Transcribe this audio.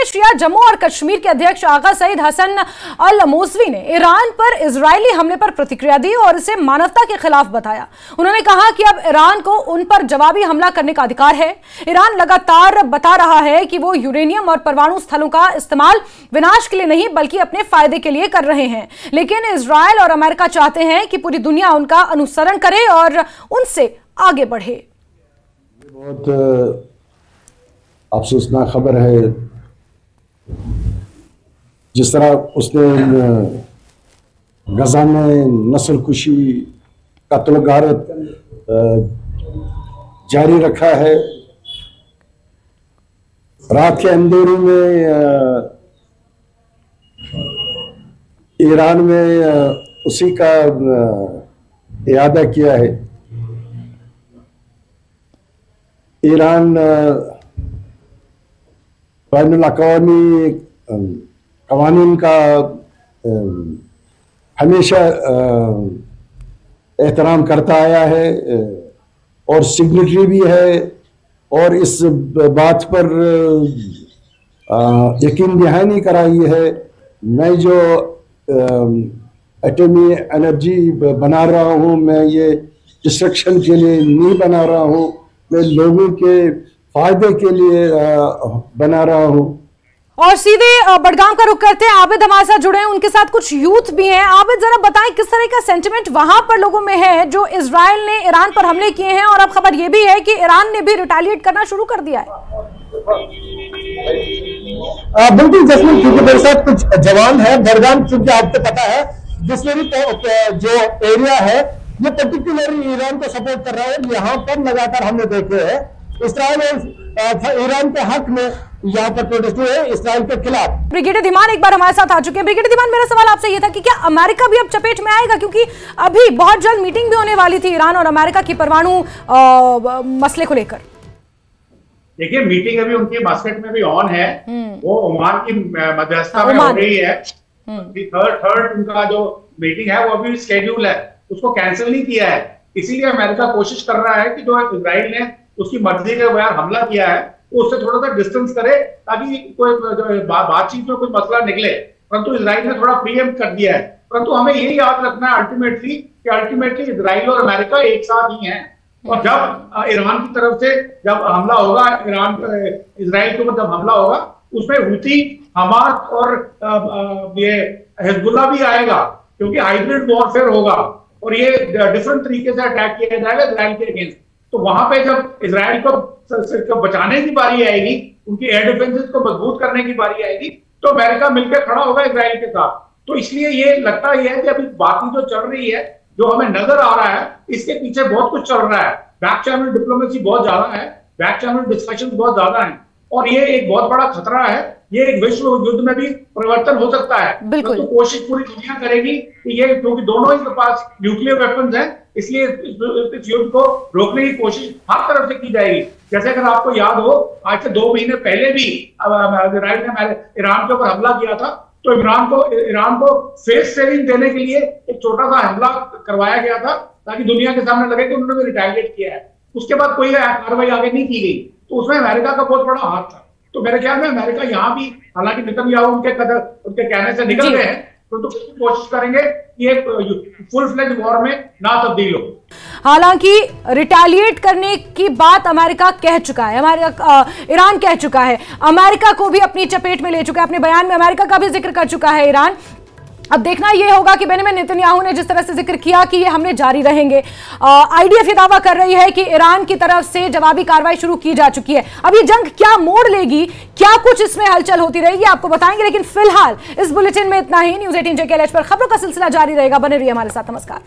देखिए शिया जम्मू और कश्मीर के अध्यक्ष आगा सईद हसन अल मौसवी ने ईरान पर इजरायली हमले पर प्रतिक्रिया दी और इसे मानवता के खिलाफ बताया। उन्होंने कहा कि अब ईरान को उन पर जवाबी हमला करने का अधिकार है। ईरान लगातार बता रहा है कि वो यूरेनियम और परमाणु स्थलों का इस्तेमाल विनाश के लिए नहीं बल्कि अपने फायदे के लिए कर रहे हैं, लेकिन इजरायल और अमेरिका चाहते हैं कि पूरी दुनिया उनका अनुसरण करे और उनसे आगे बढ़े। बहुत अफसोसनाक खबर है जिस तरह उसने गजा में नस्ल कुशी कत्ल गारत जारी रखा है। रात के अंधेरे में ईरान में उसी का इरादा किया है। ईरान बैनुल अक़वामी क़वानीन का हमेशा एहतराम करता आया है और सिग्नेटरी भी है और इस बात पर यकीन दहानी कराई है। मैं जो एटमी एनर्जी बना रहा हूँ, मैं ये डिस्ट्रक्शन के लिए नहीं बना रहा हूँ, मैं लोगों के फायदे के लिए बना रहा हूँ। और सीधे बड़गाम का रुख करते हैं, आबिद हमारे साथ जुड़े हैं, उनके साथ कुछ यूथ भी हैं। आबिद जरा बताएं किस तरह का सेंटिमेंट वहां पर लोगों में है जो इजराइल ने ईरान पर हमले किए हैं और अब खबर यह भी है कि ईरान ने भी रिटेलिएट करना शुरू कर दिया है। बिल्कुल जसमीन, क्योंकि मेरे साथ कुछ जवान है। बड़गाम चूंकि आपको पता है बिस्लेरी जो एरिया है ये पर्टिकुलरली ईरान को सपोर्ट कर रहा है। यहाँ पर लगातार हमने देखे हैं इसराइल और ईरान के हक में यहाँ पर प्रोटेस्ट हुए इसराइल के खिलाफ। ब्रिगेडियर धीमान एक बार हमारे साथ आ चुके हैं। ब्रिगेडियर धीमान, मेरा सवाल आपसे ये था कि क्या अमेरिका भी अब चपेट में आएगा, क्योंकि अभी बहुत जल्द मीटिंग भी होने वाली थी ईरान और अमेरिका की परमाणु मसले को लेकर। देखिए मीटिंग अभी उनके बास्केट में भी ऑन है, वो ओमान की मध्यस्थता में हो रही है। थर्ड उनका जो मीटिंग है वो अभी स्केड्यूल है, उसको कैंसिल नहीं किया है। इसीलिए अमेरिका कोशिश कर रहा है कि जो इजराइल ने उसकी मर्जी के बगैर हमला किया है उससे थोड़ा सा डिस्टेंस करे ताकि कोई बातचीत में कोई मसला निकले। परंतु इजराइल ने थोड़ा प्रीएम्प्ट कर दिया है। परंतु हमें यही याद रखना है अल्टीमेटली इजराइल और अमेरिका एक साथ ही हैं। और जब ईरान की तरफ से जब हमला होगा, इजराइल के ऊपर जब हमला होगा, उसमें हुती, हमास और ये हिजबुल्लाह भी आएगा, क्योंकि हाइब्रिड वॉरफेयर होगा और ये डिफरेंट तरीके से अटैक किया जाएगा इजराइल के अगेंस्ट। तो वहां पे जब इजराइल को बचाने की बारी आएगी, उनकी एयर डिफेंसेस को मजबूत करने की बारी आएगी, तो अमेरिका मिलकर खड़ा होगा इजराइल के साथ। तो इसलिए ये लगता ही है कि अभी बातें जो चल रही है, जो हमें नजर आ रहा है, इसके पीछे बहुत कुछ चल रहा है। बैक चैनल डिप्लोमेसी बहुत ज्यादा है, बैक चैनल डिस्कशन बहुत ज्यादा है और ये एक बहुत बड़ा खतरा है। ये एक विश्व युद्ध में भी परिवर्तन हो सकता है। तो कोशिश पूरी दुनिया करेगी कि ये, क्योंकि दोनों ही के पास न्यूक्लियर वेपन्स हैं, इसलिए इस युद्ध को रोकने की कोशिश हर तरफ से की जाएगी। जैसे अगर आपको याद हो, आज से 2 महीने पहले भी इजराइल ने ईरान के ऊपर हमला किया था, तो ईरान को फेस सेविंग देने के लिए एक छोटा सा हमला करवाया गया था ताकि दुनिया के सामने लगे कि उन्होंने रिटेलिएट किया है। उसके बाद कोई कार्रवाई आगे नहीं की गई, तो उसमें अमेरिका का बहुत बड़ा हाथ था। तो मेरे ख्याल में अमेरिका यहाँ भी, हालांकि नेतन्याहू उनके कहने से निकल गए हैं, तो कोशिश करेंगे कि एक फुल फ्लेज वॉर में ना तब्दील हो। हालांकि रिटेलिएट करने की बात अमेरिका कह चुका है, ईरान कह चुका है, अमेरिका को भी अपनी चपेट में ले चुका है। अपने बयान में अमेरिका का भी जिक्र कर चुका है ईरान। अब देखना यह होगा कि बेंजामिन नेतन्याहू ने जिस तरह से जिक्र किया कि ये हमले जारी रहेंगे। आईडीएफ ये दावा कर रही है कि ईरान की तरफ से जवाबी कार्रवाई शुरू की जा चुकी है। अब ये जंग क्या मोड़ लेगी, क्या कुछ इसमें हलचल होती रहेगी, आपको बताएंगे। लेकिन फिलहाल इस बुलेटिन में इतना ही। न्यूज़ 18 JKLH पर खबरों का सिलसिला जारी रहेगा। बने रहिए हमारे साथ। नमस्कार।